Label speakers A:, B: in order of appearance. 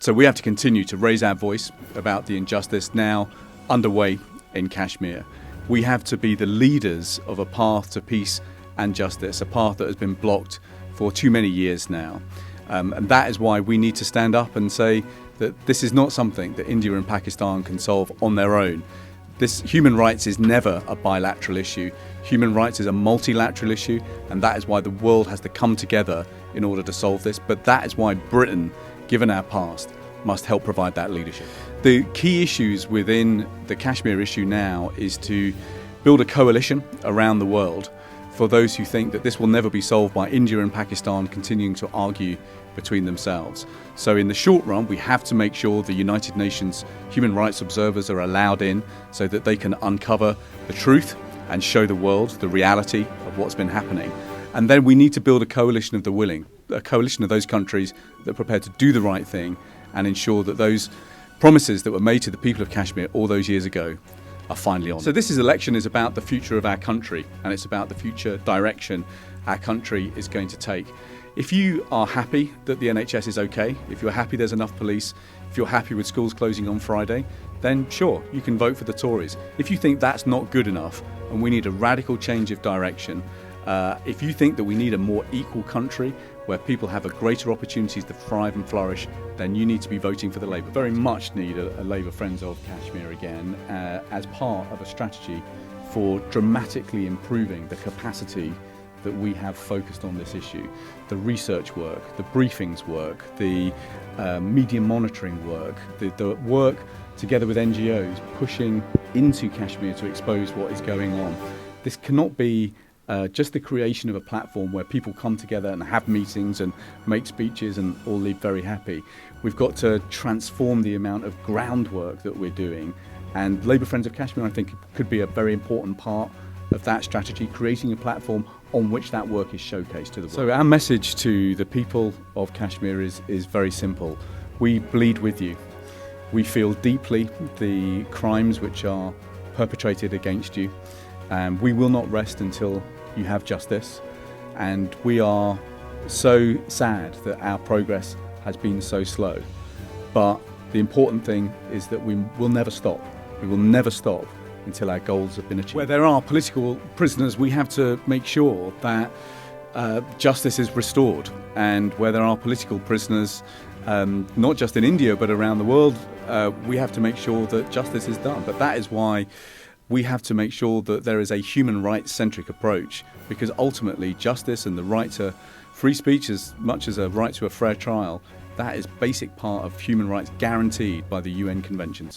A: So we have to continue to raise our voice about the injustice now underway in Kashmir. We have to be the leaders of a path to peace and justice, a path that has been blocked for too many years now. And that is why we need to stand up and say that this is not something that India and Pakistan can solve on their own. This human rights is never a bilateral issue. Human rights is a multilateral issue, and that is why the world has to come together in order to solve this. But that is why Britain, given our past, must help provide that leadership. The key issues within the Kashmir issue now is to build a coalition around the world for those who think that this will never be solved by India and Pakistan continuing to argue between themselves. So in the short run, we have to make sure the United Nations human rights observers are allowed in so that they can uncover the truth and show the world the reality of what's been happening. And then we need to build a coalition of the willing, a coalition of those countries that are prepared to do the right thing and ensure that those promises that were made to the people of Kashmir all those years ago are finally on. So this election is about the future of our country, and it's about the future direction our country is going to take. If you are happy that the NHS is okay, if you're happy there's enough police, if you're happy with schools closing on Friday, then sure, you can vote for the Tories. If you think that's not good enough and we need a radical change of direction, if you think that we need a more equal country where people have a greater opportunities to thrive and flourish, then you need to be voting for the Labour. Very much need a Labour Friends of Kashmir again as part of a strategy for dramatically improving the capacity that we have focused on this issue. The research work, the briefings work, the media monitoring work, the work together with NGOs pushing into Kashmir to expose what is going on. This cannot be just the creation of a platform where people come together and have meetings and make speeches and all leave very happy. We've got to transform the amount of groundwork that we're doing, and Labour Friends of Kashmir, I think, could be a very important part of that strategy, creating a platform on which that work is showcased to the world. So our message to the people of Kashmir is very simple. We bleed with you. We feel deeply the crimes which are perpetrated against you, and we will not rest until you have justice. And we are so sad that our progress has been so slow. But the important thing is that we will never stop. We will never stop until our goals have been achieved. Where there are political prisoners, we have to make sure that justice is restored. And where there are political prisoners, not just in India but around the world, we have to make sure that justice is done. But that is why we have to make sure that there is a human rights-centric approach, because ultimately justice and the right to free speech, as much as a right to a fair trial, that is a basic part of human rights guaranteed by the UN conventions.